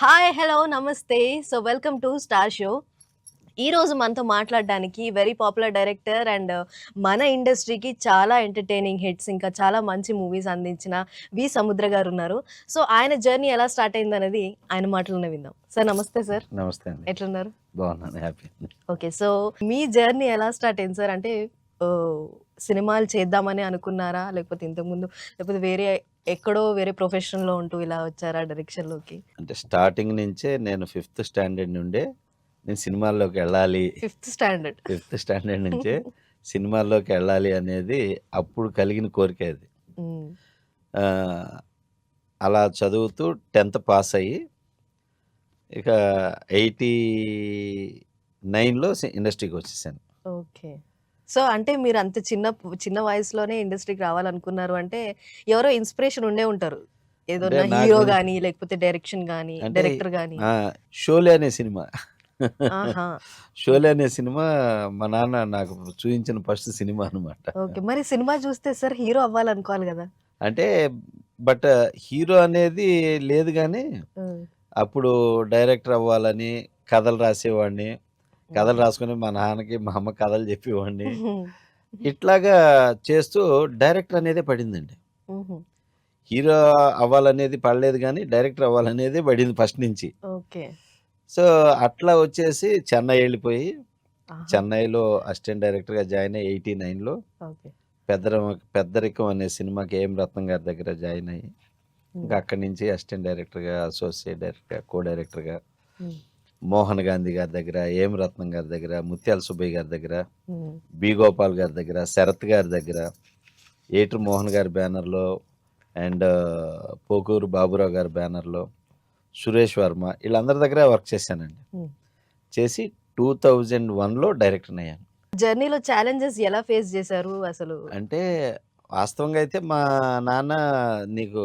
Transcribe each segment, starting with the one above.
Hi! Hello! నమస్తే. So, welcome to star show. ఈరోజు మనతో మాట్లాడడానికి వెరీ పాపులర్ డైరెక్టర్ అండ్ మన ఇండస్ట్రీకి చాలా ఎంటర్‌టైనింగ్ హిట్స్, ఇంకా చాలా మంచి మూవీస్ అందించిన సముద్ర గారున్నారు. సో, ఆయన జర్నీ ఎలా స్టార్ట్ అయిందనేది ఆయన మాటల్లోనే విందాం. సార్ నమస్తే సార్. నమస్తే అండి. ఎట్లున్నారు? బాగున్నాను. హ్యాపీ. ఓకే. సో, మీ జర్నీ ఎలా స్టార్ట్ అయింది సార్? అంటే ఆహ్, సినిమాలు చేద్దామని అనుకున్నారా? లేకపోతే ఎక్కడో వేరే ప్రొఫెషన్‌లో ఉంటూ ఇలా వచ్చారా డైరెక్షన్‌లోకి? అంటే స్టార్టింగ్ నుంచే నేను ఫిఫ్త్ స్టాండర్డ్ నుండే నేను సినిమాల్లోకి వెళ్ళాలి. Fifth standard. ఫిఫ్త్ స్టాండర్డ్ నుంచే సినిమాల్లోకి వెళ్ళాలి అనేది అప్పుడు కలిగిన కోరిక అది. హ్మ్. ఆహ్, అలా చదువుతూ 10థ్ పాస్ అయ్యి ఇక 89లో ఇండస్ట్రీకి వచ్చేసాను. ఓకే. సో, అంటే మీరంత చిన్న వయసులోనే ఇండస్ట్రీకి రావాలనుకున్నారు అంటే, ఎవరో ఇన్‌స్పిరేషన్ ఉండే ఉంటారు. అంటే ఏదన్నా నాకు హీరో గాని, లేకపోతే డైరెక్షన్ గాని, అంటే డైరెక్టర్ గాని. ఆ! 'షోలే' అనే సినిమా. ఆహా! 'షోలే' ఓకే. అనే సినిమా మా నాన్న నాకు చూయించిన ఫస్ట్ సినిమా అనమాట. ఓకే. మరి సినిమా చూస్తే సార్ హీరో అవ్వాలనుకోవాలి గదా! అంటే బట్ హీరో అనేది లేదు గానీ, హ్మ్. అప్పుడు డైరెక్టర్ అవ్వాలని కథలు రాసేవాడిని. కథలు హుహు. రాసుకొని మా నాన్నకి, మా అమ్మకి కథలు చెప్పేవాడిని. హుహు. ఇట్లాగా చేస్తూ డైరెక్టర్ అనేదే పడిందండి. హుహు. హీరో అవ్వాలనేది పడలేదు గానీ, డైరెక్టర్ అవ్వాలనేదే పడింది ఫస్ట్ నుంచి. ఓకే. సో, అట్లా వచ్చేసి చెన్నై ఎళ్ళిపోయి, ఆహా! చెన్నైలో అసిస్టెంట్ డైరెక్టర్‌గా జాయిన్ అయ్యి 89లో ఓకే. 'పెద్దరికం' అనే సినిమాకి ఏఎం రత్నం గారి దగ్గర జాయిన్ అయ్యి, ఇంకా హ్మ్. అక్కడి నుంచి అసిస్టెంట్ డైరెక్టర్‌గా, అసోసియేట్ డైరెక్టర్‌గా, కో డైరెక్టర్‌గా హ్మ్. మోహన్ గాంధీ గారి దగ్గర, ఏఎం రత్నం గారి దగ్గర, ముత్యాల సుబ్బయ్య గారి దగ్గర, హ్మ్. బి. గోపాల్ గారి దగ్గర, శరత్ గారి దగ్గర, ఏటూరు మోహన్ గారి బ్యానర్‌లో అండ్ పోకూరు బాబురావు గారి బ్యానర్‌లో, సురేష్ వర్మ ఈళ్ళందరి దగ్గర వర్క్ చేశానండి. హ్మ్. చేసి 2001లో డైరెక్టర్‌నయ్యాను. జర్నీలో ఛాలెంజెస్ ఎలా ఫేస్ చేశారు అసలు? అంటే వాస్తవంగా అయితే మా నాన్న నీకు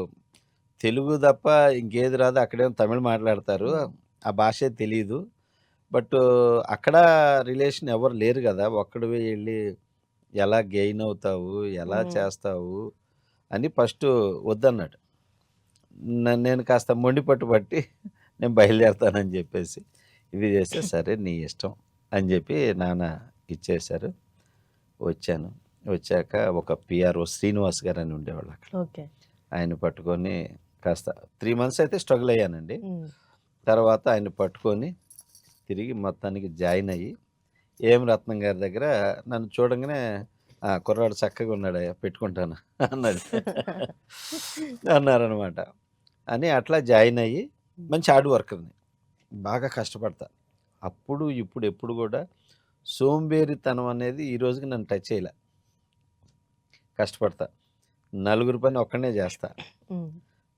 తెలుగు తప్ప ఇంకేది రాదు. అక్కడేమో తమిళ్ మాట్లాడతారు. హ్మ్. ఆ భాషే తెలీదు. బట్ అక్కడ రిలేషన్ ఎవరు లేరు గదా! ఒక్కడివే ఎళ్లి ఎలా గెయిన్ అవుతావు? ఎలా హ్మ్. చేస్తావు? అని ఫస్టు వద్దన్నాడు. నేను కాస్త మొండి పట్టు నేను బయలుదేరతానని జెప్పేసి, ఇది జేస్తే సరే నీ ఇష్టం అని జెప్పి నాన్న ఇచ్చేశారు. వచ్చాను. వచ్చాక ఒక పిఆర్ఓ శ్రీనివాస్ గారని ఉండేవాళ్ళక్కడ. ఓకే. ఆయన్ని పట్టుకొని కాస్త 3 మంత్స్ అయితే స్ట్రగుల్ అయ్యానండి. హ్మ్. తర్వాత ఆయన్ని పట్టుకొని తిరిగి మొత్తానికి జాయిన్ అయ్యి, ఏఎం రత్నం గారి దగ్గర నన్ను చూడంగానే "ఆ! కుర్రాడు చక్కగా ఉన్నాడయ్యా పెట్టుకుంటాను" అన్నాడు. అన్నారనమాట. అని అట్లా జాయిన్ అయ్యి హ్మ్. మంచి హార్డ్ వర్కర్‌ని. బాగా కష్టపడతా. అప్పుడు, ఇప్పుడు ఎప్పుడు గూడా సోంబేరితనం అనేది ఈ రోజుకి నన్ను టచ్ చేయలే. కష్టపడతా. నలుగురి పని ఒక్కడినే జేస్తా. హ్మ్.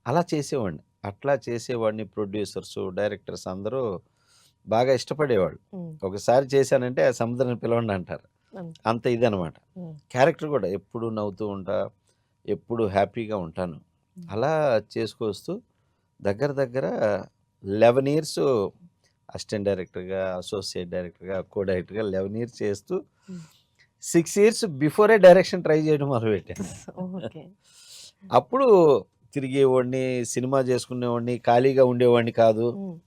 అలా చేసేవాడిని. అట్లా చేసేవాడిని. ప్రొడ్యూసర్సు, డైరెక్టర్స్ అందరూ బాగా ఇష్టపడేవాళ్ళు. హ్మ్. ఒకసారి చేశానంటే ఆ సముద్రాన్ని పిలవండి అంటారు. హ్మ్. అంత ఇదనమాట. హ్మ్. క్యారెక్టర్ గూడా ఎప్పుడు నవ్వుతూ ఉంటా. ఎప్పుడు హ్యాపీగా ఉంటాను. హ్మ్. అలా చేసుకొస్తూ దగ్గర దగ్గర 11 ఇయర్స్ అసిస్టెంట్ డైరెక్టర్‌గా, అసోసియేట్ డైరెక్టర్‌గా, కో డైరెక్టర్‌గా 11 ఇయర్స్ చేస్తూ హ్మ్. 6 ఇయర్స్ బిఫోరే డైరెక్షన్ ట్రై చేయడం మొదలుపెట్టాను. ఓకే. అప్పుడు తిరిగేవాడిని, సినిమా చేసుకునేవాడిని, ఖాళీగా ఉండేవాడిని కాదు. హ్మ్.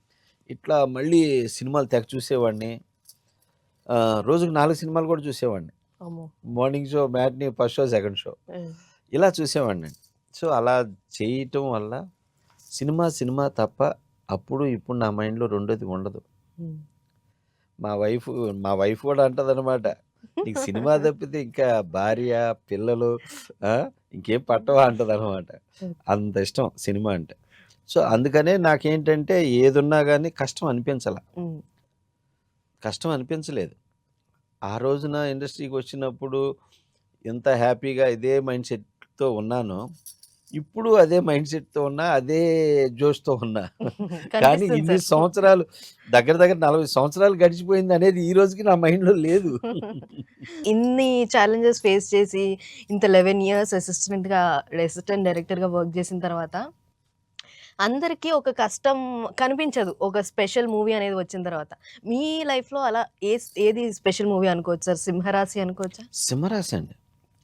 ఇట్లా మళ్ళీ సినిమాలు తెగ చూసేవాడిని. రోజుకి 4 సినిమాలు కూడా చూసేవాడిని. అమ్మో! Morning show, matinee, first show, second show. హ్మ్. ఇలా చూసేవాడినండి. సో, అలా చేయటం వల్ల సినిమా తప్ప అప్పుడు, ఇప్పుడు నా మైండ్‌లో రెండోది ఉండదు. హ్మ్. మా వైఫ్ మా వైఫ్ కూడా అంటదనమాట. "నీకు సినిమా తప్పితే ఇంకా భార్య, పిల్లలు ఆ! ఇంకేం పట్టవా?" అంటదనమాట. ఓకే. అంత ఇష్టం సినిమా అంటే. సో, అందుకనే నాకేంటంటే ఏదున్నా గాని కష్టం అనిపించల. హ్మ్. కష్టం అనిపించలేదు. ఆ రోజున ఇండస్ట్రీకొచ్చినప్పుడు ఎంత హ్యాపీగా ఇదే మైండ్ సెట్‌తో ఉన్నానో, ఇప్పుడు అదే మైండ్ సెట్‌తో ఉన్నా, అదే జోష్‌తో ఉన్నా. కానీ కనిపిస్తుంది ఇన్ని సార్. సంవత్సరాలు దగ్గర దగ్గర 40 సంవత్సరాలు గడిచిపోయిందనేది ఈ రోజుకి నా మైండ్‌లో లేదు. ఇన్ని ఛాలెంజెస్ ఫేస్ చేసి, ఇంత 11 ఇయర్స్ అసిస్టెంట్ డైరెక్టర్‌గా వర్క్ చేసిన తర్వాత, అందరికీ ఒక కష్టం కనిపించదు. ఒక స్పెషల్ మూవీ అనేది వచ్చిన తర్వాత. మీ లైఫ్‌లో అలా ఏది స్పెషల్ మూవీ అనుకోవచ్చు సార్? 'సింహరాశి' అనుకోవచ్చా? సింహరాశి అండి.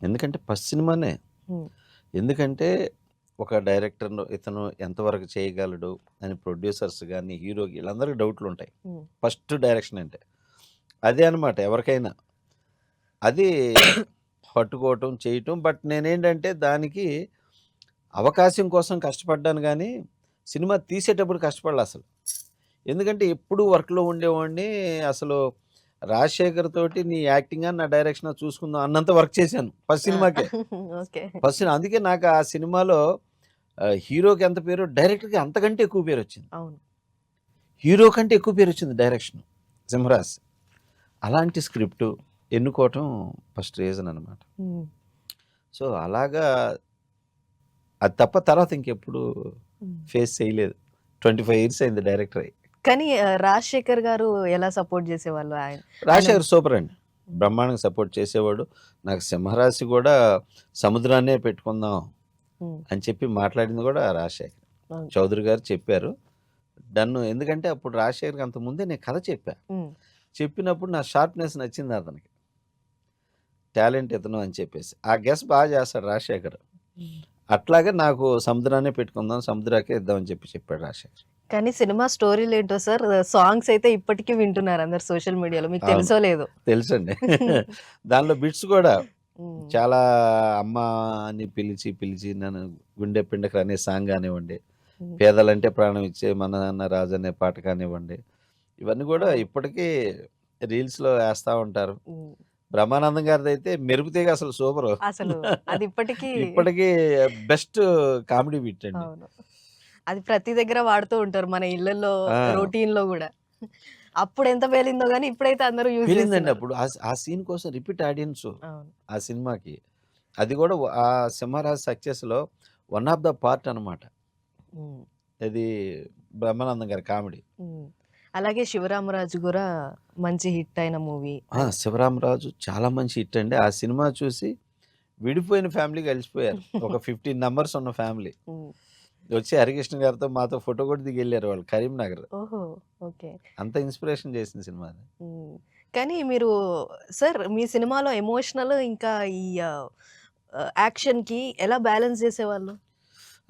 ఎందుకంటే ఫస్ట్ సినిమానే. హ్మ్. ఎందుకంటే ఒక డైరెక్టర్ ఇతను ఎంతవరకు చేయగలడు అని ప్రొడ్యూసర్స్ కానీ హీరోకి వీళ్ళందరికీ డౌట్లు ఉంటాయి ఫస్ట్ డైరెక్షన్ అంటే. అదే అనమాట ఎవరికైనా అది పట్టుకోవటం చేయటం. బట్ నేనేంటంటే దానికి అవకాశం కోసం కష్టపడ్డాను కానీ సినిమా తీసేటప్పుడు కష్టపడలే అసలు. ఎందుకంటే ఎప్పుడు వర్క్లో ఉండేవాడిని. అసలు రాజశేఖర్ తోటి నీ యాక్టింగ్ నా డైరెక్షన్ చూసుకుందాం అన్నంత వర్క్ చేశాను ఫస్ట్ సినిమాకే. ఓకే. ఫస్ట్ అందుకే నాకు ఆ సినిమాలో హీరోకి ఎంత పేరు డైరెక్టర్కి అంతకంటే ఎక్కువ పేరు వచ్చింది. అవును. హీరో కంటే ఎక్కువ పేరు వచ్చింది డైరెక్షన్ సింహరాజ్. అలాంటి స్క్రిప్ట్ ఎన్నుకోవటం ఫస్ట్ రీజన్ అనమాట. సో అలాగా అది తప్ప తర్వాత ఇంకెప్పుడు ఫేస్ చేయలేదు. 25 years అయింది డైరెక్టర్ అయ్యి. కానీ రాజశేఖర్ గారు ఎలా సపోర్ట్ చేసేవాళ్ళు ఆయన? రాజశేఖర్ సూపర్ అండి, బ్రహ్మాండంగా సపోర్ట్ చేసేవాడు. నాకు సింహరాశి కూడా సముద్రాన్నే పెట్టుకుందాం అని చెప్పి మాట్లాడింది కూడా రాజశేఖర్. చౌదరి గారు చెప్పారు డన్ను. ఎందుకంటే అప్పుడు రాజశేఖర్కి అంత ముందే నేను కథ చెప్పినప్పుడు నా షార్ప్నెస్ నచ్చింది అతనికి. టాలెంట్ ఇతను అని చెప్పేసి ఆ గెస్ బాగా చేస్తాడు రాజశేఖర్. అట్లాగే నాకు సముద్రాన్నే పెట్టుకుందాం, సముద్రాకే ఇద్దామని చెప్పాడు రాజశేఖర్. కానీ సినిమా స్టోరీలు ఏంటో సార్, సాంగ్స్ అయితే ఇప్పటికీ వింటున్నారు అందరు సోషల్ మీడియాలో. మీకు తెలుసో లేదో? తెలుసండి. దానిలో బిట్స్ కూడా చాలా అమ్మ అని పిలిచి నన్ను గుండె పిండకరు అనే సాంగ్ కానివ్వండి, పేదలంటే ప్రాణం ఇచ్చే మన నాన్న రాజు అనే పాట కానివ్వండి, ఇవన్నీ కూడా ఇప్పటికీ రీల్స్లో వేస్తూ ఉంటారు. బ్రహ్మానందం గారిది అయితే మెరుపుతీగ అసలు సూపర్. అసలు అది ఇప్పటికీ బెస్ట్ కామెడీ బిట్ అండి. అది ప్రతి దగ్గర వాడుతూ ఉంటారు మన ఇళ్లలో, రొటీన్ లో కూడా. అప్పుడు ఎంత పేలిందో గానీ ఇప్పుడైతే అందరూ యూజ్ పేలిందండి. అప్పుడు ఆ సీన్ కోసం రిపీట్ ఆడియన్స్ ఆ సినిమాకి. అది కూడా ఆ సింహరాజ్ సక్సెస్ లో వన్ ఆఫ్ ద పార్ట్ అనమాట. అది బ్రహ్మానందం గారి కామెడీ. అలాగే శివరామరాజు కూడా మంచి హిట్ అయిన మూవీ. శివరామరాజు చాలా మంచి హిట్ అండి. ఆ సినిమా చూసి విడిపోయిన ఫ్యామిలీ కలిసిపోయారు. ఒక 15 numbers ఉన్న ఫ్యామిలీ వచ్చి హరికృష్ణ గారితో మాతో ఫోటో కూడా దిగి వెళ్ళారు వాళ్ళు కరీంనగర్. అంత ఇన్స్పిరేషన్ చేసింది సినిమా. కానీ మీరు సార్ మీ సినిమాలో ఎమోషనల్ ఇంకా ఈ యాక్షన్ కి ఎలా బ్యాలెన్స్ చేసేవాళ్ళు?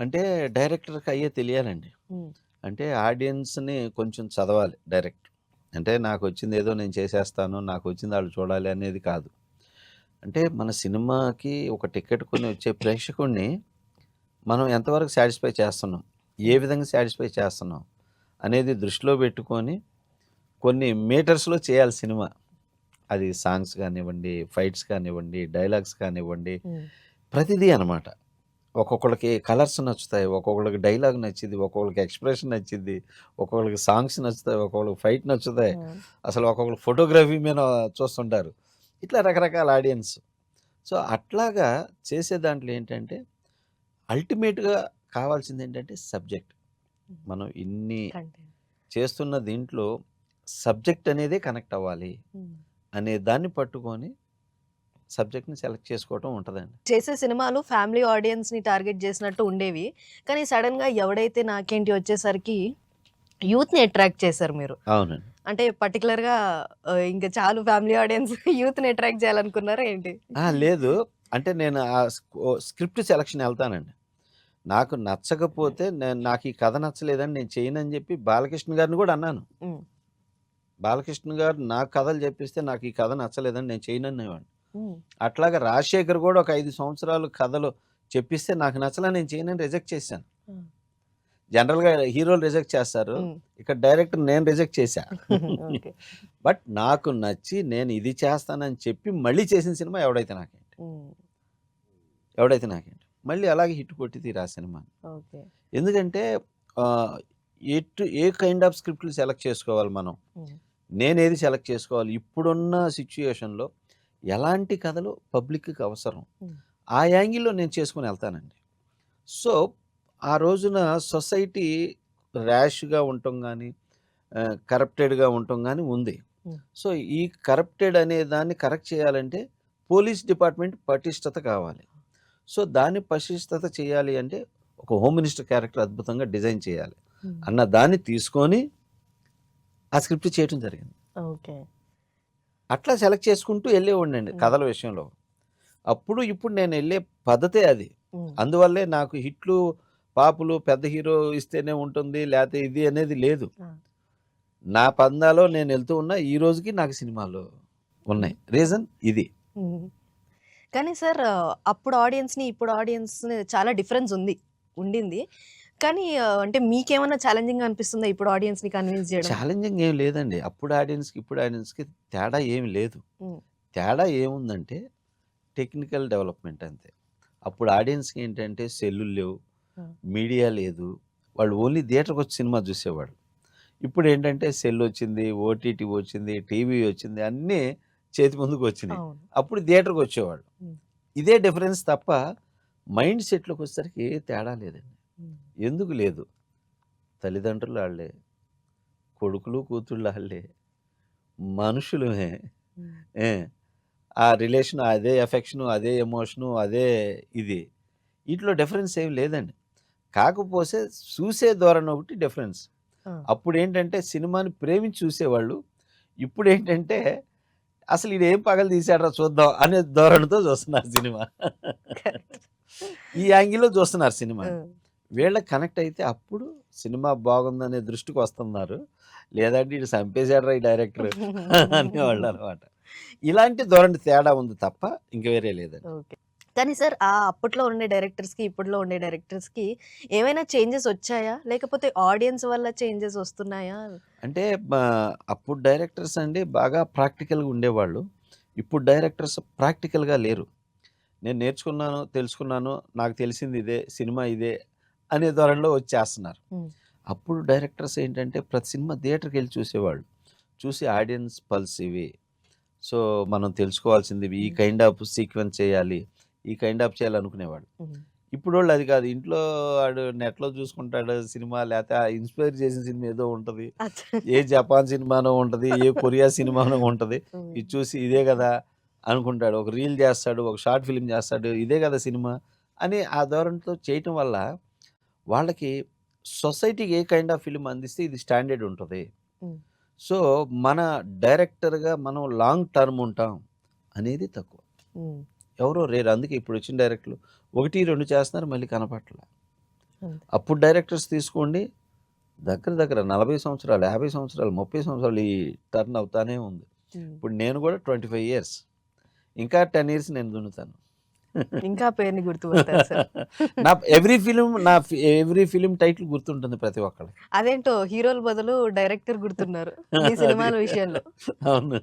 అంటే డైరెక్టర్కి అయ్యే తెలియాలండి. అంటే ఆడియన్స్ని కొంచెం చదవాలి డైరెక్టర్. అంటే నాకు వచ్చింది ఏదో నేను చేసేస్తాను, నాకు వచ్చింది వాళ్ళు చూడాలి అనేది కాదు. అంటే మన సినిమాకి ఒక టికెట్ కొని వచ్చే ప్రేక్షకుడిని మనం ఎంతవరకు సాటిస్ఫై చేస్తున్నాం, ఏ విధంగా సాటిస్ఫై చేస్తున్నాం అనేది దృష్టిలో పెట్టుకొని కొన్ని మీటర్స్లో చేయాలి సినిమా. అది సాంగ్స్ కానివ్వండి, ఫైట్స్ కానివ్వండి, డైలాగ్స్ కానివ్వండి, ప్రతిదీ అనమాట. ఒక్కొక్కళ్ళకి కలర్స్ నచ్చుతాయి, ఒక్కొక్కళ్ళకి డైలాగ్ నచ్చింది, ఒక్కొక్కళ్ళకి ఎక్స్ప్రెషన్ నచ్చింది, ఒక్కొక్కళ్ళకి సాంగ్స్ నచ్చుతాయి, ఒక్కొక్కళ్ళకి ఫైట్ నచ్చుతాయి, అసలు ఒక్కొక్కరు ఫోటోగ్రఫీ మీద చూస్తుంటారు. ఇట్లా రకరకాల ఆడియన్స్. సో అట్లాగా చేసే దాంట్లో ఏంటంటే అల్టిమేట్గా కావాల్సింది ఏంటంటే సబ్జెక్ట్. మనం ఇన్ని చేస్తున్న దీంట్లో సబ్జెక్ట్ అనేదే కనెక్ట్ అవ్వాలి అనే దాన్ని పట్టుకొని సబ్జెక్ట్ని సెలెక్ట్ చేసుకోవటం ఉంటుందండి. చేసే సినిమాలు ఫ్యామిలీ ఆడియన్స్ని టార్గెట్ చేసినట్టు ఉండేవి, కానీ సడన్గా ఎవడైతే నాకేంటి వచ్చేసరికి యూత్ని అట్రాక్ట్ చేశారు మీరు. అవునండి. అంటే పర్టికులర్గా ఇంకా చాలు ఫ్యామిలీ ఆడియన్స్ యూత్ని అట్రాక్ట్ చేయాలనుకున్నారా ఏంటి? లేదు, అంటే నేను ఆ స్క్రిప్ట్ సెలక్షన్ వెళ్తానండి. నాకు నచ్చకపోతే నాకు ఈ కథ నచ్చలేదని నేను చేయనని చెప్పి బాలకృష్ణ గారిని కూడా అన్నాను. బాలకృష్ణ గారు నాకు కథలు చెప్పిస్తే నాకు ఈ కథ నచ్చలేదని నేను చేయననేవాడిని. అట్లాగా రాజశేఖర్ కూడా ఒక 5 సంవత్సరాలు కథలు చెప్పిస్తే నాకు నచ్చలని నేను చేయనని రిజెక్ట్ చేశాను. జనరల్గా హీరోలు రిజెక్ట్ చేస్తారు, ఇక్కడ డైరెక్టర్ నేను రిజెక్ట్ చేశా. బట్ నాకు నచ్చి నేను ఇది చేస్తానని చెప్పి మళ్ళీ చేసిన సినిమా ఎవడైతే నాకేంటి మళ్ళీ అలాగే హిట్ కొట్టి తీరా సినిమా. ఎందుకంటే ఏ కైండ్ ఆఫ్ స్క్రిప్ట్లు సెలెక్ట్ చేసుకోవాలి మనం, నేనేది సెలెక్ట్ చేసుకోవాలి, ఇప్పుడున్న సిచ్యుయేషన్లో ఎలాంటి కథలు పబ్లిక్కి అవసరం, ఆ యాంగిల్లో నేను చేసుకుని వెళ్తానండి. సో ఆ రోజున సొసైటీ ర్యాష్గా ఉండటం కానీ కరప్టెడ్గా ఉండటం కానీ ఉంది. సో ఈ కరప్టెడ్ అనే దాన్ని కరెక్ట్ చేయాలంటే పోలీస్ డిపార్ట్మెంట్ పటిష్టత కావాలి. సో దాన్ని పటిష్టత చేయాలి అంటే ఒక హోమ్ మినిస్టర్ క్యారెక్టర్ అద్భుతంగా డిజైన్ చేయాలి అన్న దాన్ని తీసుకొని ఆ స్క్రిప్ట్ చేయడం జరిగింది. అట్లా సెలెక్ట్ చేసుకుంటూ వెళ్ళేవాడినండి కథల విషయంలో. ఇప్పుడు నేను వెళ్ళే పద్ధతే అది. అందువల్లే నాకు హిట్లు పాపులు పెద్ద హీరో ఇస్తేనే ఉంటుంది లేకపోతే ఇది అనేది లేదు. ఆ! నా పందాలో నేను వెళ్తూ ఉన్నా. ఈ రోజుకి నాకు సినిమాలు హ్మ్. ఉన్నాయి. రీజన్ ఇది. హ్మ్. కానీ సార్ అప్పుడు ఆడియన్స్‌ని, ఇప్పుడు ఆడియన్స్‌ని చాలా డిఫరెన్స్ ఉండింది. కానీ అంటే మీకేమన్నా ఛాలెంజింగ్‌గా అనిపిస్తుందా ఇప్పుడు ఆడియన్స్‌ని కన్విన్స్ జేయడం? ఛాలెంజింగ్ ఏం లేదండి. అప్పుడు ఆడియన్స్‌కి, ఇప్పుడు ఆడియన్స్‌కి తేడా ఏమి లేదు. హ్మ్. తేడా ఏముందంటే టెక్నికల్ డెవలప్‌మెంట్ అంతే. అప్పుడు ఆడియన్స్‌కి ఏంటంటే సెల్లులు లేవు, ఆ! మీడియా లేదు. వాళ్ళు ఓన్లీ థియేటర్‌కొచ్చి సినిమా జూసేవాళ్ళు. ఇప్పుడేంటంటే సెల్లొచ్చింది, ఓటీటీ వచ్చింది, టీవీ వచ్చింది. అన్నీ చేతి ముందుకొచ్చినియి. అవును. అప్పుడు థియేటర్‌కొచ్చేవాళ్ళు. హ్మ్. ఇదే డిఫరెన్స్ తప్ప మైండ్ సెట్‌లోకొచ్చేసరికి తేడా లేదండి. హ్మ్. ఎందుకు లేదు? తల్లిదండ్రులు ఆళ్ళే, కొడుకులు, కూతుళ్ళు ఆళ్ళే, మనుషులమే. హ్మ్. ఏ ఆ రిలేషన్ అదే ఎఫెక్షను, అదే ఎమోషను, అదే ఇది. ఈటిలో డిఫరెన్స్ ఏమి లేదండి. కాకపోతే చూసే ధోరణి ఒకటి డిఫరెన్స్. ఆ! అప్పుడేంటంటే సినిమాని ప్రేమించి చూసేవాళ్ళు. ఇప్పుడేంటంటే అసలు ఈడేం పగలు తీసాడురా చూద్దాం అనే ధోరణితో చూస్తున్నారు సినిమా. కరెక్ట్. ఈ యాంగిల్‌లో చూస్తున్నారు ఆ! సినిమాని. వీళ్ళకి కనెక్ట్ అయితే అప్పుడు సినిమా బాగుందనే దృష్టికొస్తున్నారు. లేదంటే ఈడు సంపేసాడురా ఈ డైరెక్టరు అనేవాళ్ళనమాట. ఇలాంటి ధోరణి తేడా ఉంది తప్ప ఇంక వేరే లేదండి. ఓకే. కానీ సార్ అప్పట్లో ఉండే డైరెక్టర్స్‌కి, ఇప్పట్లో ఉండే డైరెక్టర్స్‌కి ఏమైనా చేంజెస్ వచ్చాయా? లేకపోతే ఆడియన్స్ వల్ల చేంజెస్ వస్తున్నాయా? అంటే అప్పుడు డైరెక్టర్స్ అండి బాగా ప్రాక్టికల్‌గా ఉండేవాళ్ళు. ఇప్పుడు డైరెక్టర్స్ ప్రాక్టికల్‌గా లేరు. నేను నేర్చుకున్నాను, తెలుసుకున్నాను, నాకు తెలిసింది ఇదే, సినిమా ఇదే అనే ధోరణిలో వచ్చేస్తున్నారు. హ్మ్. అప్పుడు డైరెక్టర్స్ ఏంటంటే ప్రతి సినిమా థియేటర్‌కెళ్ళి చూసేవాళ్ళు. చూసి ఆడియన్స్ పల్స్ ఇవి. సో, మనం తెలుసుకోవాల్సింది ఇవి. ఈ హ్మ్. కైండ్ ఆఫ్ సీక్వెన్స్ చేయాలి. ఈ కైండ్ ఆఫ్ చేయాలనుకునేవాళ్ళు. హ్మ్. ఇప్పుడోళ్ళు అది కాదు. ఇంట్లో ఆడు నెట్‌లో చూసుకుంటాడు సినిమా లేతే ఆ ఇన్‌స్పైర్ చేసిన సినిమా ఏదో ఉంటది. అచ్చా! ఏ జపాన్ సినిమానో ఉంటది. ఏ కొరియా సినిమానో ఉంటది. హ్మ్. ఇది చూసి ఇదే గదా! అనుకుంటాడు. ఒక రీల్ చేస్తాడు. ఒక షార్ట్ ఫిల్మ్ చేస్తాడు. ఇదే గదా సినిమా అని ఆ ధోరణితో చేయటం వల్ల వాళ్ళకి సొసైటీకి ఏ కైండ్ ఆఫ్ ఫిల్మ్ అందిస్తే ఇది స్టాండర్డ్ ఉంటది. హ్మ్. సో, మన డైరెక్టర్‌గా మనం లాంగ్ టర్మ్ ఉంటాం అనేది తక్కువ. హ్మ్. ఎవరో రేర్. అందుకే ఇప్పుడొచ్చిన డైరెక్టర్లు 1, 2 చేస్తున్నారు మళ్ళీ కనపట్ల. అంతే. అప్పుడు డైరెక్టర్స్ తీసుకోండి దగ్గర దగ్గర 40 సంవత్సరాలు, 50 సంవత్సరాలు, 30 సంవత్సరాలు ఈ టర్న్ అవుతానే ఉంది. హ్మ్. ఇప్పుడు నేను కూడా 25 ఇయర్స్. ఇంకా 10 ఇయర్స్ నేను దున్నుతాను. ఇంకా ఆ పేరుని గుర్తుపడతారు సార్. నా ఎవ్రి ఫిల్మ్ టైటిల్ గుర్తుంటుంది ప్రతి ఒక్కళ్ళకి. అదేంటో హీరోల బదులు డైరెక్టర్ గుర్తున్నారు. మీ అది. సినిమాల విషయంలో. అవును.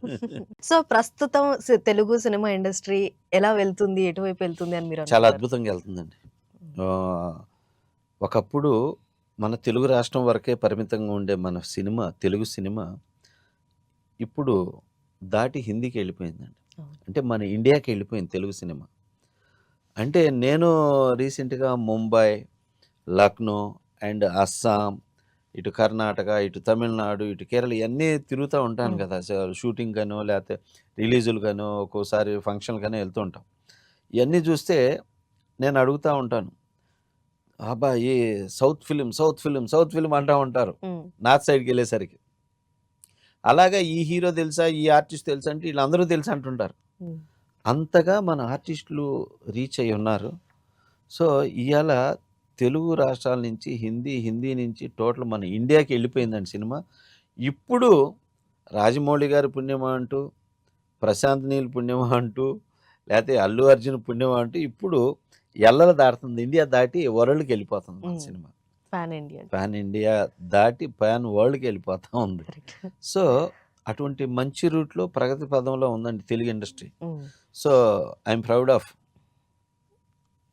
సో, ప్రస్తుతం తెలుగు సినిమా ఇండస్ట్రీ ఎలా వెళ్తుంది? ఎటువైపు వెళ్తుంది అని చాలా మీరనుకుంటారు? అద్భుతంగా ఎళ్తుందండి. హ్మ్. ఆహ్, ఒకప్పుడు మన తెలుగు రాష్ట్రం వరకే పరిమితంగా ఉండే మన సినిమా, తెలుగు సినిమా ఇప్పుడు దాటి హిందీకెళ్ళిపోయిందండి. అవును. అంటే మన ఇండియాకెళ్ళిపోయింది తెలుగు సినిమా. అంటే నేను రీసెంట్‌గా ముంబై, లక్నో అండ్ అస్సాం, ఇటు కర్ణాటక, ఇటు తమిళనాడు, ఇటు కేరళ ఇయన్నీ తిరుగుతా ఉంటాను హ్మ్. గదా! షూటింగ్‌కనో లేతే రిలీజులకనో ఒక్కోసారి ఫంక్షన్‌లకనో ఎళ్తూ ఉంటాం. ఇయన్నీ జూస్తే నేను అడుగుతా ఉంటాను. అబ్బా! ఈ south film, south film, south film అంటా ఉంటారు. హ్మ్. నార్త్ సైడ్‌కెళ్ళేసరికి. అలాగా ఈ హీరో తెలుసా? ఈ ఆర్టిస్ట్ తెలుసా? అంటే ఈళ్ళందరూ తెలుసు అంటుంటారు. హ్మ్. అంతగా మన ఆర్టిస్టులు రీచ్ అయ్యున్నారు. సో, ఇయాల తెలుగు రాష్ట్రాల నుంచి హిందీ, హిందీ నుంచి టోటల్ మన ఇండియాకి ఎళ్ళిపోయిందండి సినిమా. ఇప్పుడు రాజమౌళి గారి పుణ్యమా అంటూ, ప్రశాంత్ నీల్ పుణ్యమా అంటూ, లేతే అల్లు అర్జున్ పుణ్యమా అంటూ ఇప్పుడు ఎల్లలు దాటుతుంది. ఇండియా దాటి వరల్డ్‌కెళ్ళిపోతుంది మన హ్మ్. Cinema. Pan India. Pan India దాటి పాన్ వరల్డ్‌కెళ్ళిపోతా ఉంది. కరెక్ట్. సో, అటువంటి మంచి రూట్‌లో ప్రగతి పదంలో ఉందండి తెలుగు ఇండస్ట్రీ. హ్మ్. సో, ఐయామ్ ప్రౌడ్ ఆఫ్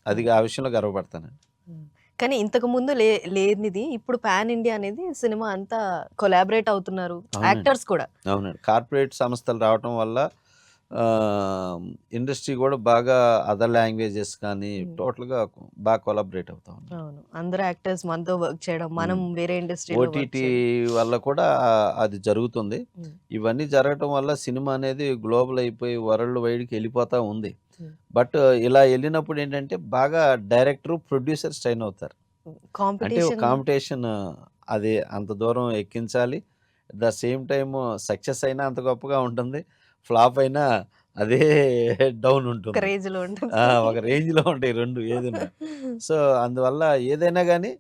అది హ్మ్. ఆ విషయంలో గర్వపడతానండి. హ్మ్. కానీ ఇంతకు ముందు లేనిది ఇప్పుడు పాన్ ఇండియా అనేది సినిమా అంతా కొలాబరేట్ అవుతున్నారు. అవునండి. యాక్టర్స్ కూడా. అవునండి. కార్పొరేట్ సంస్థలు రావటం వల్ల ఇండస్ట్రీ గూడా బాగా అదర్ లాంగ్వేజెస్ కానీ హ్మ్. టోటల్‌గా బాగా కొలాబరేట్ అవుతా ఉంది. అవును. అందరు యాక్టర్స్ మనతో వర్క్ చేయడం, మనం హ్మ్. వేరే ఇండస్ట్రీలో వర్క్ ఓటీటీ చేయడం. వల్ల కూడా అది జరుగుతుంది. హ్మ్. ఇవన్నీ జరగటం వల్ల సినిమా అనేది గ్లోబల్ అయిపోయి వరల్డ్ వైడ్‌కి ఎళ్ళిపోతా ఉంది. హ్మ్. బట్ ఇలా ఎళ్ళినప్పుడు ఏంటంటే బాగా డైరెక్టర్, ప్రొడ్యూసర్ స్ట్రెయిన్ అవుతారు. హ్మ్. అంటే ఒక కాంపిటీషన్. కాంపిటీషన్ అది అంత దూరం ఎక్కించాలి. ద సేమ్ టైమ్ సక్సెస్ అయినా అంత గొప్పగా ఉంటుంది. ఫ్లాప్ అయినా అదే డౌన్ ఉంటుంది. ఒక రేంజ్‌లో ఉంటుంది. ఒక రేంజ్‌లో ఉంటాయి 2 ఏదున్నా. సో, అందువల్ల ఏదైనా గానీ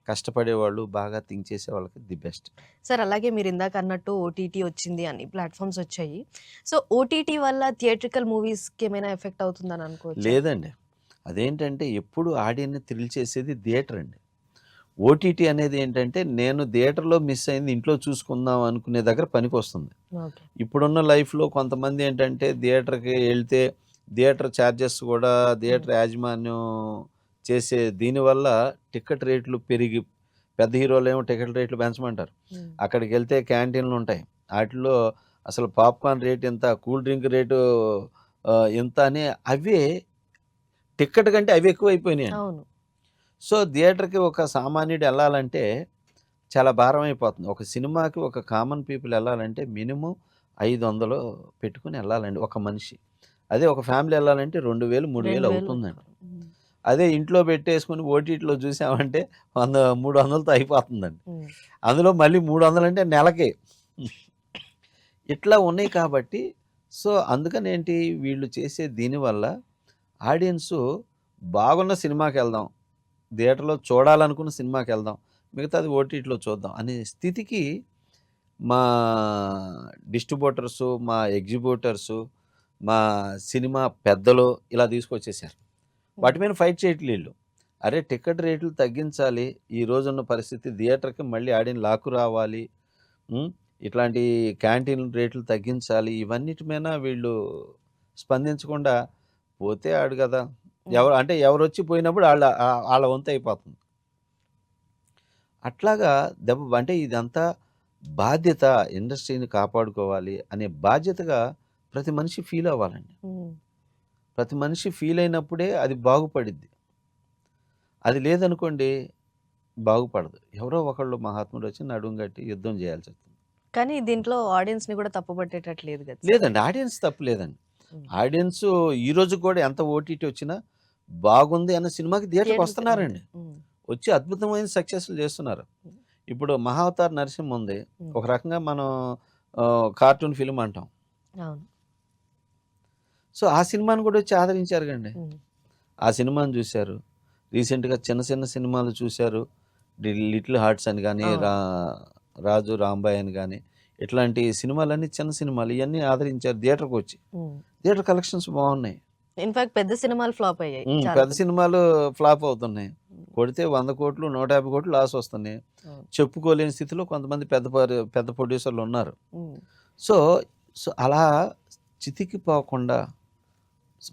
కష్టపడేవాళ్ళు, బాగా థింక్ చేసే వాళ్ళకి ది బెస్ట్. సార్ అలాగే మీరు ఇందాక అన్నట్టు ఓటీటీ వచ్చింది, అన్ని ప్లాట్‌ఫార్మ్స్ వచ్చాయి. సో, ఓటీటీ వల్ల థియేట్రికల్ మూవీస్‌కి ఏమైనా ఎఫెక్ట్ అవుతుందని అనుకోవచ్చా? లేదండి. అదేంటంటే ఎప్పుడు ఆడియన్‌ని థ్రిల్ చేసేది థియేటర్ అండి. ఓటీటీ అనేది ఏంటంటే నేను థియేటర్‌లో మిస్ అయింది ఇంట్లో చూసుకుందాం అనుకునే దగ్గర పనికొస్తుంది. ఓకే. ఇప్పుడున్న లైఫ్‌లో కొంతమంది ఏంటంటే థియేటర్‌కి ఎళ్తే థియేటర్ చార్జెస్ గూడా హ్మ్. థియేటర్ యాజమాన్యం చేసే దీనివల్ల టికెట్ రేట్లు పెరిగి పెద్ద హీరోలేమో టికెట్ రేట్లు పెంచమంటారు. హ్మ్. అక్కడికెళ్తే క్యాంటీన్‌లుంటాయి. ఆటిల్లో అసలు పాప్‌కార్న్ రేట్ ఇంత, కూల్ డ్రింక్ రేటు ఇంత అని అవే టికెట్ కంటే అవి ఎక్కువైపోయినాయండి. అవును. సో, థియేటర్‌కి ఒక సామాన్యుడు ఎళ్ళాలంటే చాలా భారం అయిపోతుంది. ఒక సినిమాకి ఒక కామన్ పీపుల్ ఎళ్ళాలంటే మినిమమ్ 500 పెట్టుకొని ఎళ్ళాలండి ఒక మనిషి. అదే ఒక ఫ్యామిలీ ఎళ్ళాలంటే 2000, 3000 2000 అవుతుందండి. పెట్టుకోవాలి. హ్మ్. అదే ఇంట్లో పెట్టేసుకొని ఓటీటీలో చూసామంటే 300తో అయిపోతుందండి. హ్మ్. అందులో మళ్ళీ 300 అంటే నెలకి. ఇట్లా ఉన్నాయి కాబట్టి సో, అందుకనేంటి వీళ్ళు చేసే దీనివల్ల ఆడియన్సు బాగున్న సినిమాకెళ్దాం. థియేటర్‌లో చూడాలనుకున్న సినిమాకెళ్దాం. మిగతాది ఓటీటీలో చూద్దాం అనే స్థితికి మా డిస్ట్రిబ్యూటర్సు, మా ఎగ్జిబ్యూటర్సు, మా సినిమా పెద్దలు ఇలా తీసుకొచ్చేసారు. వాటి హ్మ్. మీద ఫైట్ చేయట్లే ఈళ్ళు. అరే! టికెట్ రేట్లు తగ్గించాలి. ఈ రోజున్న పరిస్థితి థియేటర్‌కి మళ్ళీ ఆడియన్ లాక్కు రావాలి. హ్మ్. ఇట్లాంటి క్యాంటీన్ రేట్లు తగ్గించాలి. ఇవన్నిటి మీద వీళ్ళు స్పందించకుండా పోతే ఆడు గదా! హ్మ్. అంటే ఎవరొచ్చి పోయినప్పుడు ఆళ్ళ వంతయిపోతుంది. అట్లాగా అంటే ఇదంతా బాధ్యత ఇండస్ట్రీని కాపాడుకోవాలి అనే బాధ్యతగా ప్రతి మనిషి ఫీల్ అవ్వాలండి. హ్మ్. ప్రతి మనిషి ఫీల్ అయినప్పుడే అది బాగుపడిద్ది. అది లేదనుకోండి బాగుపడదు. ఎవరో ఒకళ్ళు మహాత్ముడొచ్చి నడుం గట్టి యుద్ధం చేయాల్సొస్తుంది. కానీ దీంట్లో ఆడియన్స్‌ని కూడా తప్పుపట్టేటట్టు లేదు కదా సార్. లేదండి. ఆడియన్స్ తప్పు లేదండి. హ్మ్. ఆడియన్సు ఈ రోజుకి కూడా ఎంత ఓటీటీ వచ్చినా బాగుంది అన్న సినిమాకి థియేటర్‌కి థియేటర్‌కి అంతే. వస్తున్నారండి. హ్మ్. వచ్చి అద్భుతమైన సక్సెస్‌లు చేస్తున్నారు. హ్మ్. ఇప్పుడు 'మహావతార్ నరసింహ' ఉంది. హ్మ్. ఒక రకంగా మనం కార్టూన్ ఫిల్మ్ అంటాం. అవును. సో, ఆ సినిమాని కూడా వచ్చి ఆదరించారు గండి. హ్మ్. ఆ సినిమాని చూసారు. రీసెంట్‌గా చిన్న చిన్న సినిమాలు చూసారు. 'లిటిల్ హార్ట్స్' అని గాని, ఆ! 'రాజు రాంబాయ్' అని గాని, ఇట్లాంటి సినిమాలన్నీ చిన్న సినిమాలు ఇయన్నీ ఆదరించారు థియేటర్‌కొచ్చి. హ్మ్. థియేటర్ కలెక్షన్స్ బాగున్నాయి. ఇన్‌ఫాక్ట్ పెద్ద సినిమాలు ఫ్లాప్ అయ్యాయి. చాలా పెద్ద పెద్ద. సినిమాలు ఫ్లాప్ అవుతున్నాయి. హ్మ్. కొడితే 100,00,00,000, 150,00,00,000 లాస్ వస్తున్నాయి. అవును. చెప్పుకోలేని స్థితిలో కొంతమంది పెద్ద ప్రొడ్యూసర్‌లున్నారు. హ్మ్. సో, అలా చితికిపోకుండా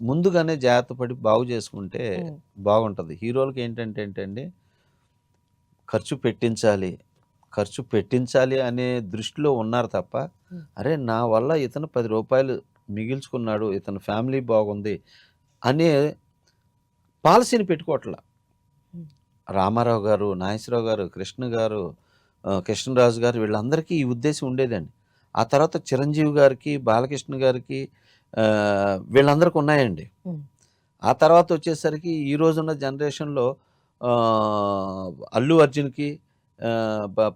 ముందుగానే జాగ్రత్త పడి బాగు చేసుకుంటే హ్మ్. బాగుంటది. హీరోలకి ఏంటంటే అండి ఖర్చు పెట్టించాలి. ఖర్చు పెట్టించాలి అనే దృష్టిలో ఉన్నారు తప్ప, హ్మ్. అరే! నా వల్ల ఇతను రూ. 10 మిగిల్చుకున్నాడు. ఇతని ఫ్యామిలీ బాగుంది అనే పాలిసీని పెట్టుకోవట్ల. హ్మ్. రామారావు గారు, నాగేశ్వరరావు గారు, కృష్ణ గారు, కృష్ణరాజు గారు వీళ్ళందరికీ ఈ ఉద్దేశం ఉండేదండి. ఆ తర్వాత చిరంజీవి గారికి, బాలకృష్ణ గారికి వీళ్ళందరికి ఉన్నాయండి. హ్మ్. ఆ తర్వాత వచ్చేసరికి ఈ రోజున్న జనరేషన్‌లో అల్లు అర్జున్‌కి,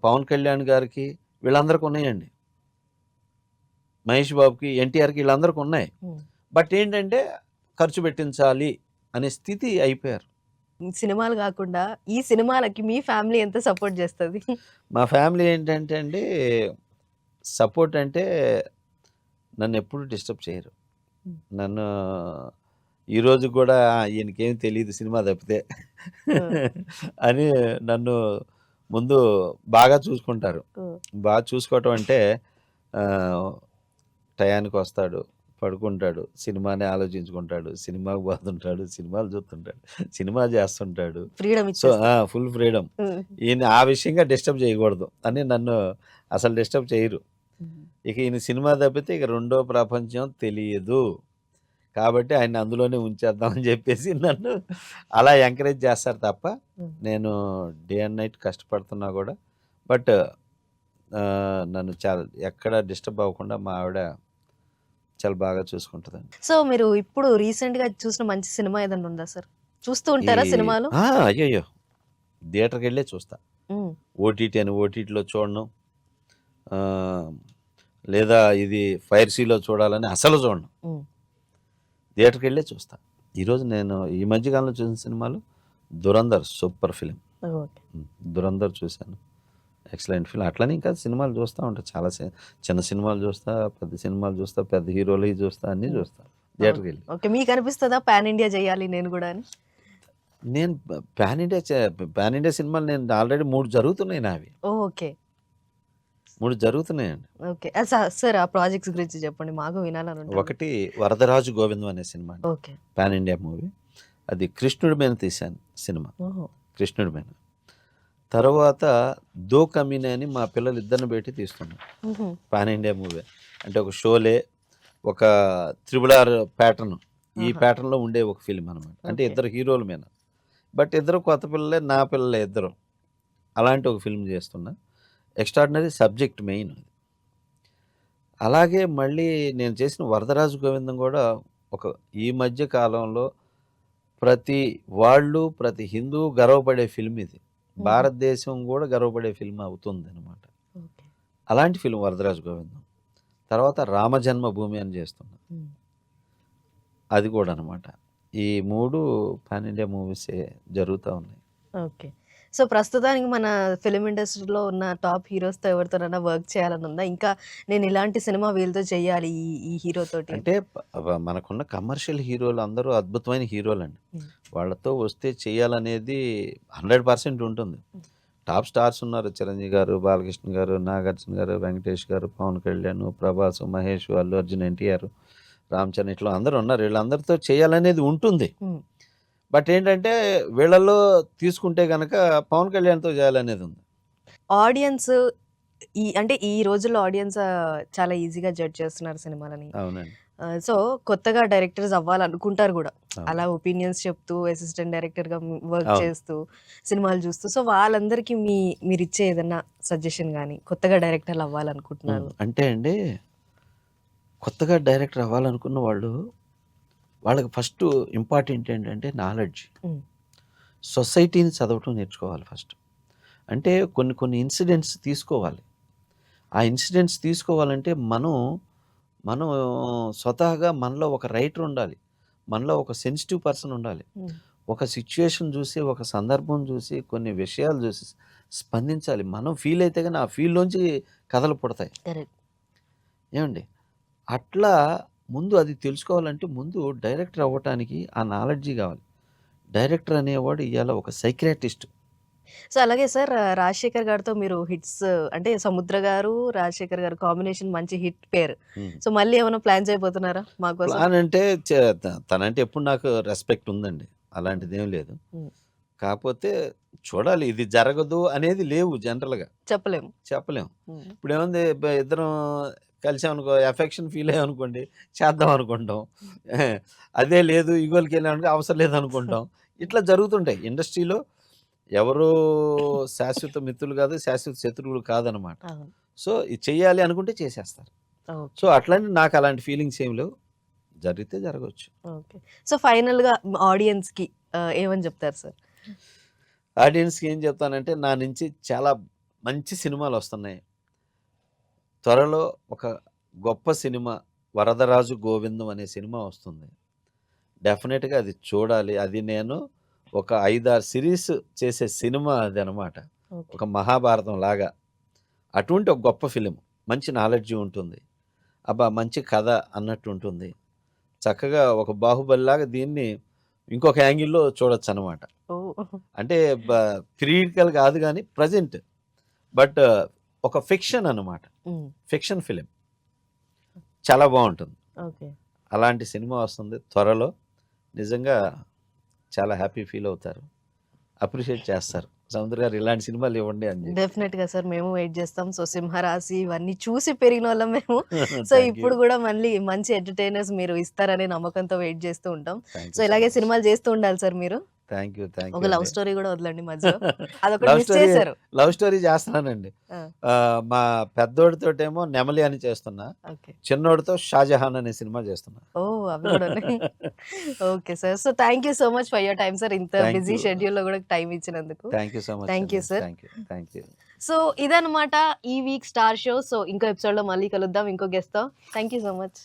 పవన్ కళ్యాణ్ గారికి వీళ్ళందరికి ఉన్నాయండి. మహేష్ బాబుకి, ఎన్టీఆర్‌కి వీళ్ళందరికి ఉన్నాయి. హ్మ్. బట్ ఏంటంటే ఖర్చు పెట్టించాలి అనే స్థితి అయిపోయారు. సినిమాలు గాకుండా ఈ సినిమాలకి మీ ఫ్యామిలీ ఎంత సపోర్ట్ జేస్తది? మా ఫ్యామిలీ ఏంటంటే అండి సపోర్ట్ అంటే నన్నెప్పుడు డిస్టర్బ్ చేయరు. హ్మ్. నన్ను ఈరోజు గూడా ఈయనకేమి తెలీదు సినిమా తప్పితే ఆ! అని నన్ను ముందు బాగా చూసుకుంటారు. హ్మ్. బాగా చూసుకోవటం అంటే ఆహ్, టయానికొస్తాడు, పడుకుంటాడు, సినిమానే ఆలోచించుకుంటాడు, సినిమాకి పోతుంటాడు, సినిమాలు చూస్తుంటాడు, సినిమా చేస్తుంటాడు. ఫ్రీడమ్ సో, ఇచ్చేస్తారు. Full freedom. హ్మ్. ఈయన ఆ విషయంగా డిస్టర్బ్ చేయకూడదు అని నన్ను అసలు డిస్టర్బ్ చేయరు. హ్మ్. ఇక ఈయన సినిమా తప్పితే ఇక రెండో ప్రపంచం తెలియదు. కాబట్టి ఆయన్ని అందులోనే ఉంచేద్దాం అని చెప్పేసి నన్ను అలా ఎంకరేజ్ చేస్తారు తప్ప, హ్మ్. నేను డే అండ్ నైట్ కష్టపడుతున్నా గూడా బట్ నన్ను చాలా ఎక్కడ డిస్టర్బ్ అవ్వకుండా మా ఆవిడ చాలా బాగా చూసుకుంటదండి. సో, మీరు ఇప్పుడు రీసెంట్‌గా చూసిన మంచి సినిమా ఏదన్నా ఉందా సార్? చూస్తూ ఈ ఉంటారా సినిమాలు? అయ్యయ్యో! థియేటర్‌కెళ్ళే చూస్తా. హ్మ్. ఓటీటీలో చూడను. ఆహ్, లేదా ఇది ఫైర్ సీలో చూడాలని అసలు చూడను. హ్మ్. థియేటర్కి వెళ్ళే చూస్తా. ఈరోజు నేను ఈ మధ్యకాలంలో చూసిన సినిమాలు 'Dhurandhar' super film. Okay. 'Dhurandhar' చూశాను. Excellent film. అట్లనే ఇంకా సినిమాలు చూస్తూ ఉంటా. చాలా చిన్న సినిమాలు చూస్తా, పెద్ద సినిమాలు చూస్తా, పెద్ద హీరోలవి చూస్తా, అన్నీ చూస్తా థియేటర్కి వెళ్ళి. ఓకే. మీకు అనిపిస్తదా పాన్ ఇండియా చేయాలి నేను కూడా అని? నేను పాన్ ఇండియా సినిమాలు నేను ఆల్రెడీ 3 జరుగుతున్నాయి నావి. ఓకే. 3 జరుగుతున్నాయండి. ఓకే. సార్ ఆ ప్రాజెక్ట్స్ గురించి చెప్పండి. మాకు వినాలని ఉంటుంది. ఒకటి 'వరదరాజు గోవిందం' అనే సినిమా అండి. ఓకే. Pan India movie. అది కృష్ణుడి మీద తీశాను సినిమా. ఓహో! కృష్ణుడి మీద. తర్వాత 'దో కమీనే' అని మా పిల్లలు ఇద్దరిని పెట్టి తీస్తున్నాం. హుహు. Pan India movie. అంటే ఒక షోలే, ఒక 3RR ప్యాటర్న్. ఈ ఆహా! ప్యాటర్న్‌లో ఉండే ఒక ఫిల్మ్ అనమాట. అంటే ఓకే. ఇద్దరు హీరోల మీద. బట్ ఇద్దరు కొత్త పిల్లలే, నా పిల్లలే ఇద్దరు. అలాంటి ఒక ఫిల్మ్ చేస్తున్నా. Extraordinary subject main. అలాగే మళ్ళీ నేను చేసిన 'వరదరాజు గోవిందం' కూడా ఒక ఈ మధ్య కాలంలో ప్రతి ప్రతి హిందువు గర్వపడే ఫిల్మ్ ఇది. హుహు. భారతదేశం కూడా గర్వపడే ఫిల్మ్ అవుతుందనమాట. ఓకే. అలాంటి ఫిల్మ్ 'వరదరాజు గోవిందం'. తర్వాత 'రామజన్మభూమి' అని చేస్తున్నా. హ్మ్. అది కూడా అనమాట. ఈ 3 పాన్ ఇండియా మూవీసే జరుగుతా ఉన్నాయి. ఓకే. సో, ప్రస్తుతానికి మన ఫిల్మ్ ఇండస్ట్రీలో ఉన్న టాప్ హీరోస్‌తో ఎవరితోనైనా వర్క్ చేయాలని ఉందా? ఇంకా నేను ఇలాంటి సినిమా వీళ్ళతో చేయాలి ఈ హీరోతోటి. అంటే మనకున్న కమర్షియల్ హీరోలు అందరూ అద్భుతమైన హీరోలండి. హ్మ్. వాళ్ళతో వస్తే చేయాలనేది 100% ఉంటుంది. హ్మ్. టాప్ స్టార్స్ ఉన్నారు. చిరంజీవి గారు, బాలకృష్ణ గారు, నాగార్జున గారు, వెంకటేష్ గారు, పవన్ కళ్యాణ్, ప్రభాస్, మహేష్, అల్లు అర్జున్, ఎన్టీఆర్, రామ్ చరణ్ ఇట్లా అందరూ ఉన్నారు. వీళ్ళందరితో చేయాలనేది ఉంటుంది. హ్మ్. బట్ ఏంటంటే వీళ్ళలో తీసుకుంటే గనక పవన్ కళ్యాణ్‌తో చేయాలనేది ఉంది. ఆడియన్స్ అంటే ఈ రోజుల్లో ఆడియన్స్ చాలా ఈజీగా జడ్జ్ చేస్తున్నారు సినిమాలని. అవునండి. సో, కొత్తగా డైరెక్టర్స్ అవ్వాలనుకుంటారు గూడా. అవును. అలా ఒపీనియన్స్ చెప్తూ, అసిస్టెంట్ డైరెక్టర్‌గా వర్క్ అవును. చేస్తూ, సినిమాలు చూస్తూ. సో, వాళ్ళందరికీ మీరిచ్చే ఏదన్నా సజెషన్ గాని, కొత్తగా డైరెక్టర్లు అవ్వాలనుకుంటున్నారు. అంటే అండి, కొత్తగా డైరెక్టర్ అవ్వాలనుకున్న వాళ్ళు, వాళ్ళకి ఫస్ట్ ఇంపార్టెంట్ ఏంటంటే నాలెడ్జ్. హ్మ్. సొసైటీని చదవటం నేర్చుకోవాలి ఫస్ట్. అంటే కొన్ని ఇన్సిడెంట్స్ తీసుకోవాలి. ఆ ఇన్సిడెంట్స్ తీసుకోవాలంటే మనం స్వతహాగా మనలో ఒక రైటర్ ఉండాలి. మనలో ఒక సెన్సిటివ్ పర్సన్ ఉండాలి. హ్మ్. ఒక సిట్యుయేషన్ చూసి, ఒక సందర్భం చూసి, కొన్ని విషయాలు చూసి స్పందించాలి. మనం ఫీల్ అయితే గాని ఆ ఫీల్‌లోంచి కథలు పుడతాయి. కరెక్ట్. ఏమండి? అట్లా ముందు అది తెలుసుకోవాలంటే ముందు డైరెక్టర్ అవ్వటానికి ఆ నాలెడ్జి కావాలి. డైరెక్టర్ అనేవాడు ఇయాల ఒక సైకియాట్రిస్ట్. సో, అలాగే సార్ రాజశేఖర్ గారితో మీరు హిట్స్ అంటే 'సముద్ర' గారు, రాజశేఖర్ గారు కాంబినేషన్ మంచి హిట్ పేరు. హ్మ్. సో, మళ్ళీ ఏమైనా ప్లాన్ చేయబోతున్నారా మా కోసం? ప్లాన్ అంటే తనంటే ఎప్పుడు నాకు రెస్పెక్ట్ ఉందండి. అలాంటిదేం లేదు. హ్మ్. కాపోతే చూడాలి, ఇది జరగదు అనేది లేవు జనరల్‌గా. చెప్పలేము. చెప్పలేం. హ్మ్. ఇప్పుడేముంది ఇద్దరం కలిసామనుకో, ఎఫెక్షన్ ఫీల్ అయ్యామనుకోండి, చేద్దాం అనుకుంటాం. అదే లేదు ఇగోలకెళ్ళామనుకో అవసరం లేదనుకుంటాం. ఇట్లా జరుగుతుంటాయి. ఇండస్ట్రీలో ఎవరు శాశ్వత మిత్రులు కాదు, శాశ్వత శత్రువులు కాదనమాట. అవును. సో, ఇది చెయ్యాలి అనుకుంటే చేసేస్తారు. So, okay. అట్లని నాకు అలాంటి ఫీలింగ్స్ ఏమి లేవు. జరిగితే జరగొచ్చు. ఓకే. సో, ఫైనల్‌గా ఆడియన్స్‌కి ఏమని చెప్తారు సార్? ఆడియన్స్‌కి ఏం చెప్తానంటే, నా నుంచి చాలా మంచి సినిమాలొస్తున్నాయి. త్వరలో ఒక గొప్ప సినిమా 'వరదరాజు గోవిందం' అనే సినిమా వస్తుంది. డెఫినెట్‌గా అది చూడాలి. అది నేను ఒక 5, 6 సిరీస్ చేసే సినిమా అదనమాట. ఓకే. ఒక మహాభారతం లాగా. అటువంటి ఒక గొప్ప ఫిల్మ్. మంచి నాలెడ్జ్ ఉంటుంది. అబ్బా! మంచి కథ అన్నట్టు ఉంటుంది. చక్కగా ఒక 'బాహుబలి' లాగా దీన్ని ఇంకొక యాంగిల్‌లో చూడొచ్చనమాట. ఓహ్! అంటే థియరిటికల్ కాదు గానీ ప్రెజెంట్. బట్ ఒక ఫిక్షన్ అనమాట. హ్మ్. Fiction film. చాలా బావుంటుంది. ఓకే. అలాంటి సినిమా వస్తుంది త్వరలో. నిజంగా చాలా హ్యాపీ ఫీల్ అవుతారు. అప్రిషియేట్ చేస్తారు. సముద్ర గారు ఇలాంటి సినిమాలు ఇవ్వండి అని చెప్పి. డెఫినెట్‌గా సార్ మేము వెయిట్ చేస్తాం. సో, 'సింహరాశి' ఇవన్నీ చూసి పెరిగినోళ్ళం మేము. So, thank you. ఇప్పుడు గూడా మళ్ళీ మంచి ఎంటర్‌టైనర్స్ మీరు ఇస్తారనే నమ్మకంతో వెయిట్ చేస్తూ ఉంటాం. థాంక్ సో, యూ సో ఇలాగే మచ్. సినిమాలు చేస్తూ ఉండాలి సార్ మీరు. Thank you. థాంక్ ఒక యూ లవ్ అండి. స్టోరీ గూడా వదలండి మధ్యలో. అదొకటి లవ్ మిస్ స్టోరీ చేశారు. లవ్ స్టోరీ చేస్తున్నానండి. ఆ! మా పెద్దోడితోటేమో 'నెమలి' అని చేస్తున్నా. ఓకే. చిన్నోడితో 'షాజహాన్' అనే సినిమా చేస్తున్నా. ఓహ్! అవి గూడా ఉన్నాయి. Okay sir. So, thank you so much for your time sir. ఇంత థాంక్ బిజీ యూ. షెడ్యూల్‌లో గూడా టైమ్ ఇచ్చినందుకు. Thank you so much thank you అండి. Sir. Thank you. Thank you. So, ఇదనమాట ఈ వీక్ స్టార్ షో. సో, ఇంకో ఎపిసోడ్‌లో మళ్ళీ కలుద్దాం ఇంకో గెస్ట్‌తో. Thank you so much.